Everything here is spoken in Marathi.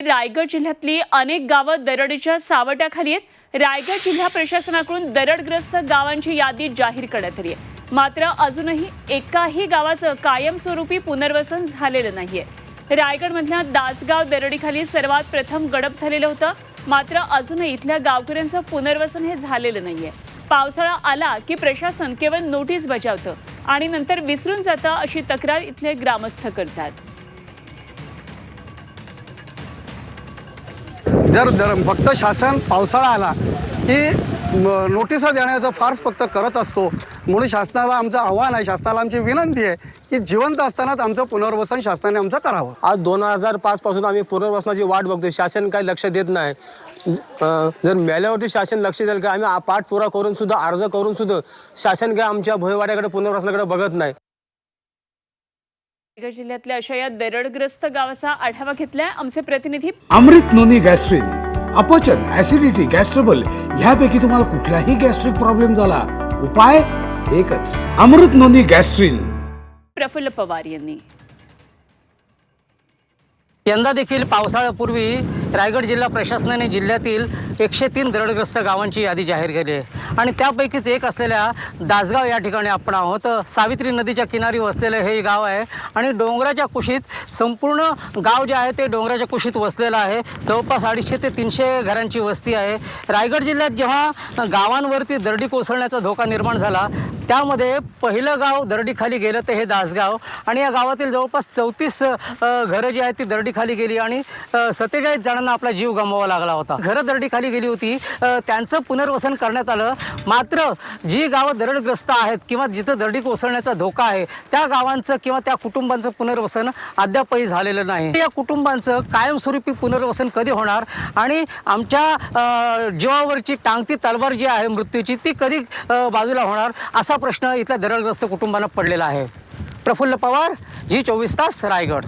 रायगड जिल्ह्यातली अनेक गावं दरडीच्या सावटाखाली आहेत। रायगड जिल्हा प्रशासनाकडून दरडग्रस्त गावांची यादी जाहीर करण्यात आली आहे। मात्र अजूनही एकाही गावाचं कायमस्वरूपी पुनर्वसन झालेलं नाहीये। रायगडमधल्या दासगाव दरडीखाली सर्वात प्रथम गडप झालेलं होतं, मात्र अजूनही इथल्या गावकऱ्यांचं पुनर्वसन हे झालेलं नाहीये। पावसाळा आला की प्रशासन केवळ नोटीस बजावतं आणि नंतर विसरून जातं, अशी तक्रार इथले ग्रामस्थ करतात। जर फक्त शासन पावसाळा आला की नोटिसा देण्याचं फारच फक्त करत असतो, म्हणून शासनाला आमचं आव्हान आहे, शासनाला आमची विनंती आहे की जिवंत असतानाच आमचं पुनर्वसन शासनाने आमचं करावं। आज 2005 पासून आम्ही पुनर्वसनाची वाट बघतोय, शासन काही लक्ष देत नाही। जर मेल्यावरती शासन लक्ष देईल का? आम्ही पाठपुरा करून सुद्धा, अर्ज करून सुद्धा शासन काय आमच्या भोयवाड्याकडे पुनर्वसनाकडे बघत नाही। रायगड जिल्ह्यातल्या अशा या दरडग्रस्त गावाचा आढावा घेतलाय आमचे प्रतिनिधी। अमृत नोनी गॅस्ट्रिन, अपचन, ऍसिडिटी, गॅस्ट्रबल ह्यापैकी तुम्हाला कुठलाही गॅस्ट्रिक प्रॉब्लेम झाला, उपाय एकच, अमृत नोनी गॅस्ट्रिन। प्रफुल्ल पवार यांनी यंदा देखील पावसाळ्यापूर्वी रायगड जिल्हा प्रशासनाने जिल्ह्यातील 103 दरडग्रस्त गावांची यादी जाहीर केली आहे आणि त्यापैकीच एक असलेल्या दासगाव या ठिकाणी आपण आहोत। सावित्री नदीच्या किनारी वसलेलं हे गाव आहे आणि डोंगराच्या कुशीत संपूर्ण गाव जे आहे ते डोंगराच्या कुशीत वसलेलं आहे। जवळपास 250 ते 300 घरांची वस्ती आहे। रायगड जिल्ह्यात जेव्हा गावांवरती दरडी कोसळण्याचा धोका निर्माण झाला, त्यामध्ये पहिलं गाव दरडीखाली गेलं ते हे दासगाव आणि या गावातील जवळपास 34 घरं जी आहेत ती दरडीखाली गेली आणि 47 जणांना आपला जीव गमवावा लागला होता। घरं दरडीखाली गेली होती, त्यांचं पुनर्वसन करण्यात आलं, मात्र जी गावं दरडग्रस्त आहेत किंवा जिथं दरडी कोसळण्याचा धोका आहे त्या गावांचं किंवा त्या कुटुंबांचं पुनर्वसन अद्यापही झालेलं नाही। या कुटुंबांचं कायमस्वरूपी पुनर्वसन कधी होणार आणि आमच्या जीवावरची टांगती तलवार जी आहे मृत्यूची ती कधी बाजूला होणार, असा प्रश्न इथल्या दरडग्रस्त कुटुंबांना पडलेला आहे। प्रफुल्ल पवार, जी 24 तास, रायगड।